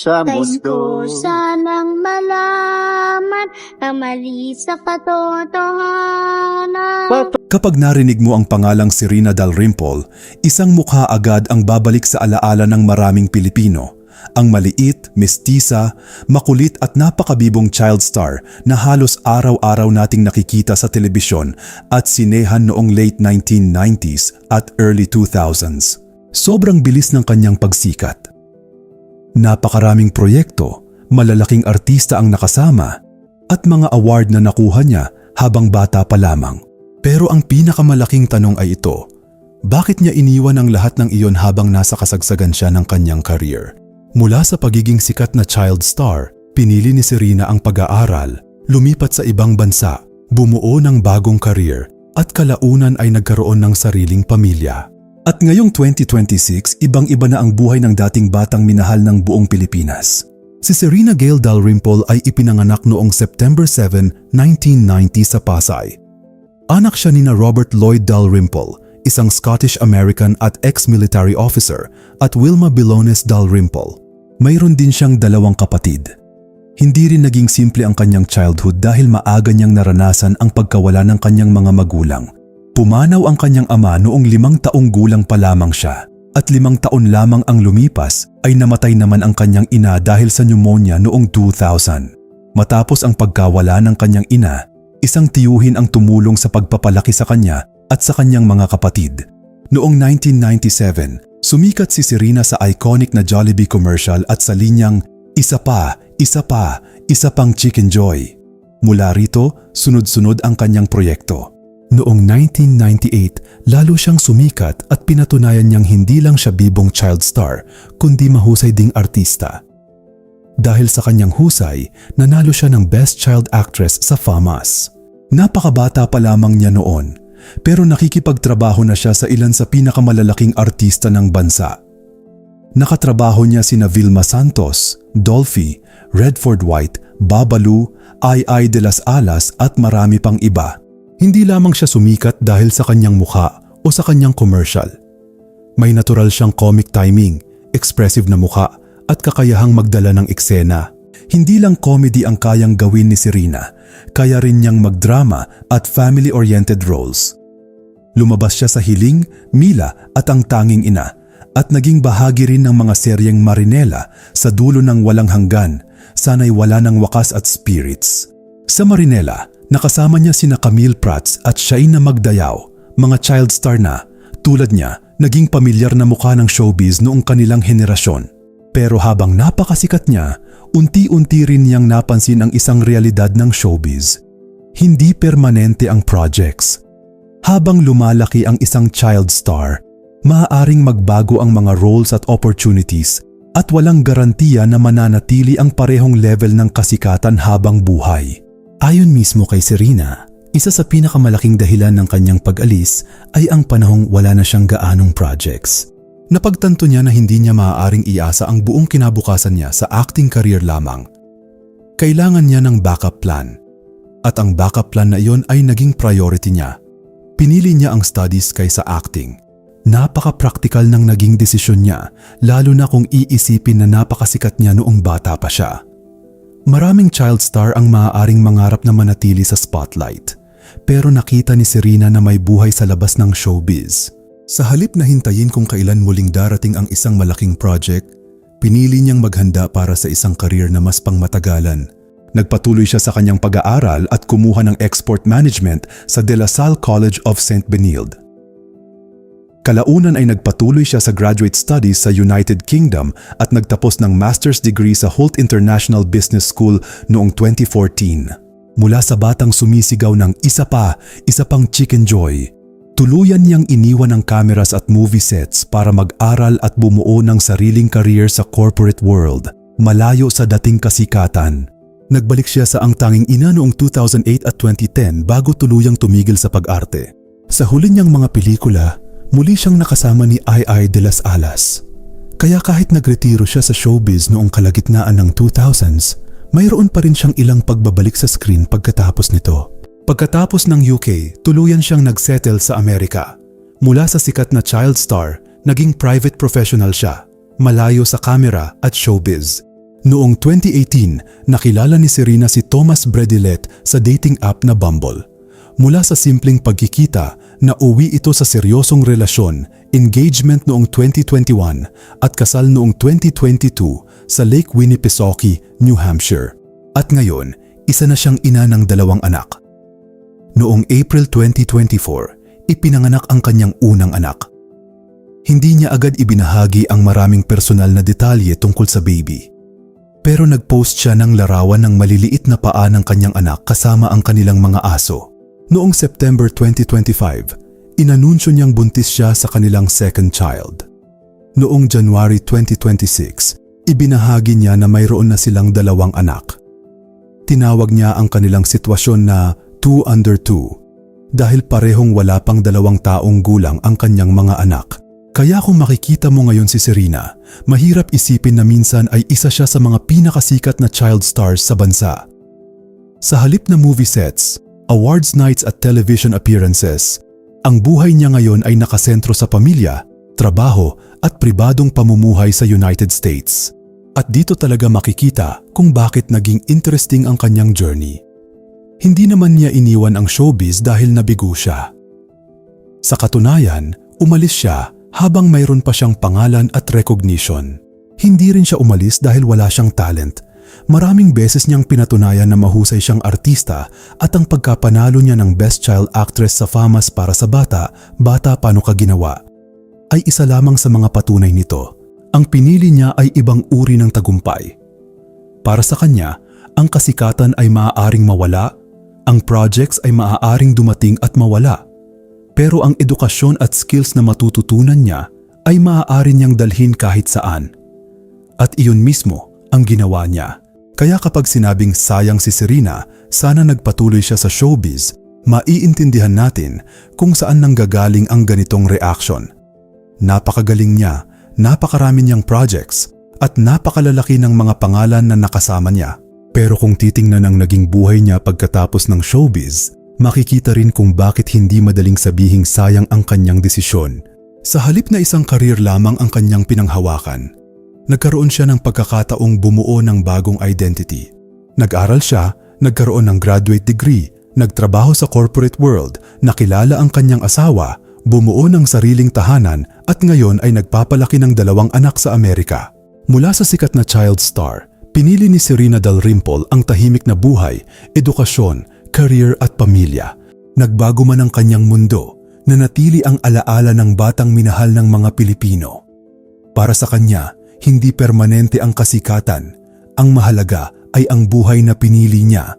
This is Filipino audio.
sa Nais ko mundo. sanang malaman na mali sa katotohanan. Kapag narinig mo ang pangalang Serena Dalrymple, isang mukha agad ang babalik sa alaala ng maraming Pilipino. Ang maliit, mestisa, makulit at napakabibong child star na halos araw-araw nating nakikita sa telebisyon at sinehan noong late 1990s at early 2000s. Sobrang bilis ng kanyang pagsikat. Napakaraming proyekto, malalaking artista ang nakasama, at mga award na nakuha niya habang bata pa lamang. Pero ang pinakamalaking tanong ay ito, bakit niya iniwan ang lahat ng iyon habang nasa kasagsagan siya ng kanyang career? Mula sa pagiging sikat na child star, pinili ni Serena ang pag-aaral, lumipat sa ibang bansa, bumuo ng bagong career, at kalaunan ay nagkaroon ng sariling pamilya. At ngayong 2026, ibang-iba na ang buhay ng dating batang minahal ng buong Pilipinas. Si Serena Gayle Dalrymple ay ipinanganak noong September 7, 1990 sa Pasay. Anak siya ni Robert Lloyd Dalrymple, isang Scottish-American at ex-military officer, at Wilma Bilones Dalrymple. Mayroon din siyang dalawang kapatid. Hindi rin naging simple ang kanyang childhood dahil maaga niyang naranasan ang pagkawala ng kanyang mga magulang. Pumanaw ang kanyang ama noong 5 taong gulang pa lamang siya, at 5 taon lamang ang lumipas ay namatay naman ang kanyang ina dahil sa pneumonia noong 2000. Matapos ang pagkawala ng kanyang ina, isang tiyuhin ang tumulong sa pagpapalaki sa kanya at sa kanyang mga kapatid. Noong 1997, sumikat si Serena sa iconic na Jollibee commercial at sa linyang "Isa pa, isa pa, isa pang Chicken Joy." Mula rito, sunod-sunod ang kanyang proyekto. Noong 1998, lalo siyang sumikat at pinatunayan niyang hindi lang siya bibong child star, kundi mahusay ding artista. Dahil sa kanyang husay, nanalo siya ng Best Child Actress sa FAMAS. Napakabata pa lamang niya noon, pero nakikipagtrabaho na siya sa ilan sa pinakamalalaking artista ng bansa. Nakatrabaho niya sina Vilma Santos, Dolphy, Redford White, Babalu, Ai de las Alas at marami pang iba. Hindi lamang siya sumikat dahil sa kanyang mukha o sa kanyang commercial. May natural siyang comic timing, expressive na mukha at kakayahang magdala ng eksena. Hindi lang comedy ang kayang gawin ni Serena, kaya rin niyang magdrama at family-oriented roles. Lumabas siya sa Hiling, Mila at Ang Tanging Ina at naging bahagi rin ng mga seryeng Marinela, Sa Dulo ng Walang Hanggan, Sana'y Wala ng Wakas at Spirits. Sa Marinela, nakasama niya sina Camille Prats at Shaina Magdayaw, mga child star na, tulad niya, naging pamilyar na mukha ng showbiz noong kanilang henerasyon. Pero habang napakasikat niya, unti-unti rin niyang napansin ang isang realidad ng showbiz. Hindi permanente ang projects. Habang lumalaki ang isang child star, maaaring magbago ang mga roles at opportunities at walang garantiya na mananatili ang parehong level ng kasikatan habang buhay. Ayon mismo kay Serena, isa sa pinakamalaking dahilan ng kanyang pag-alis ay ang panahong wala na siyang gaanong projects. Napagtanto niya na hindi niya maaaring iasa ang buong kinabukasan niya sa acting career lamang. Kailangan niya ng backup plan. At ang backup plan na iyon ay naging priority niya. Pinili niya ang studies kaysa acting. Napaka-practical ng naging desisyon niya, lalo na kung iisipin na napakasikat niya noong bata pa siya. Maraming child star ang maaaring mangarap na manatili sa spotlight, pero nakita ni Serena na may buhay sa labas ng showbiz. Sa halip na hintayin kung kailan muling darating ang isang malaking project, pinili niyang maghanda para sa isang career na mas pangmatagalan. Nagpatuloy siya sa kanyang pag-aaral at kumuha ng export management sa De La Salle College of St. Benilde. Kalaunan ay nagpatuloy siya sa graduate studies sa United Kingdom at nagtapos ng master's degree sa Hult International Business School noong 2014. Mula sa batang sumisigaw ng isa pa, isa pang Chicken Joy, tuluyan niyang iniwan ang cameras at movie sets para mag-aral at bumuo ng sariling career sa corporate world, malayo sa dating kasikatan. Nagbalik siya sa Ang Tanging Ina noong 2008 at 2010 bago tuluyang tumigil sa pag-arte. Sa huli niyang mga pelikula, muli siyang nakasama ni Ai de las Alas. Kaya kahit nagretiro siya sa showbiz noong kalagitnaan ng 2000s, mayroon pa rin siyang ilang pagbabalik sa screen pagkatapos nito. Pagkatapos ng UK, tuluyan siyang nagsettle sa Amerika. Mula sa sikat na child star, naging private professional siya, malayo sa kamera at showbiz. Noong 2018, nakilala ni Serena si Thomas Bredilet sa dating app na Bumble. Mula sa simpleng pagkikita, nauwi ito sa seryosong relasyon, engagement noong 2021 at kasal noong 2022 sa Lake Winnipesaukee, New Hampshire. At ngayon, isa na siyang ina ng 2 anak. Noong April 2024, ipinanganak ang kanyang unang anak. Hindi niya agad ibinahagi ang maraming personal na detalye tungkol sa baby. Pero nag-post siya ng larawan ng maliliit na paa ng kanyang anak kasama ang kanilang mga aso. Noong September 2025, inanunsyo niyang buntis siya sa kanilang second child. Noong January 2026, ibinahagi niya na mayroon na silang 2 anak. Tinawag niya ang kanilang sitwasyon na 2 under 2 dahil parehong wala pang 2 taong gulang ang kanyang mga anak. Kaya kung makikita mo ngayon si Serena, mahirap isipin na minsan ay isa siya sa mga pinakasikat na child stars sa bansa. Sa halip na movie sets, awards nights at television appearances, ang buhay niya ngayon ay nakasentro sa pamilya, trabaho at pribadong pamumuhay sa United States. At dito talaga makikita kung bakit naging interesting ang kanyang journey. Hindi naman niya iniwan ang showbiz dahil nabigo siya. Sa katunayan, umalis siya habang mayroon pa siyang pangalan at recognition. Hindi rin siya umalis dahil wala siyang talent. Maraming beses niyang pinatunayan na mahusay siyang artista at ang pagkapanalo niya ng Best Child Actress sa FAMAS para sa Bata, Paano Ka Ginawa, ay isa lamang sa mga patunay nito. Ang pinili niya ay ibang uri ng tagumpay. Para sa kanya, ang kasikatan ay maaaring mawala, ang projects ay maaaring dumating at mawala. Pero ang edukasyon at skills na matututunan niya ay maaari niyang dalhin kahit saan. At iyon mismo ang ginawa niya. Kaya kapag sinabing sayang si Serena, sana nagpatuloy siya sa showbiz, maiintindihan natin kung saan nanggagaling ang ganitong reaction. Napakagaling niya, napakarami niyang projects, at napakalalaki ng mga pangalan na nakasama niya. Pero kung titingnan ang naging buhay niya pagkatapos ng showbiz, makikita rin kung bakit hindi madaling sabihing sayang ang kanyang desisyon. Sa halip na isang karir lamang ang kanyang pinanghawakan, nagkaroon siya ng pagkakataong bumuo ng bagong identity. Nag-aral siya, nagkaroon ng graduate degree, nagtrabaho sa corporate world, nakilala ang kanyang asawa, bumuo ng sariling tahanan at ngayon ay nagpapalaki ng 2 anak sa Amerika. Mula sa sikat na child star, pinili ni Serena Dalrymple ang tahimik na buhay, edukasyon, career at pamilya. Nagbago man ang kanyang mundo, nanatili ang alaala ng batang minahal ng mga Pilipino. Para sa kanya, hindi permanente ang kasikatan. Ang mahalaga ay ang buhay na pinili niya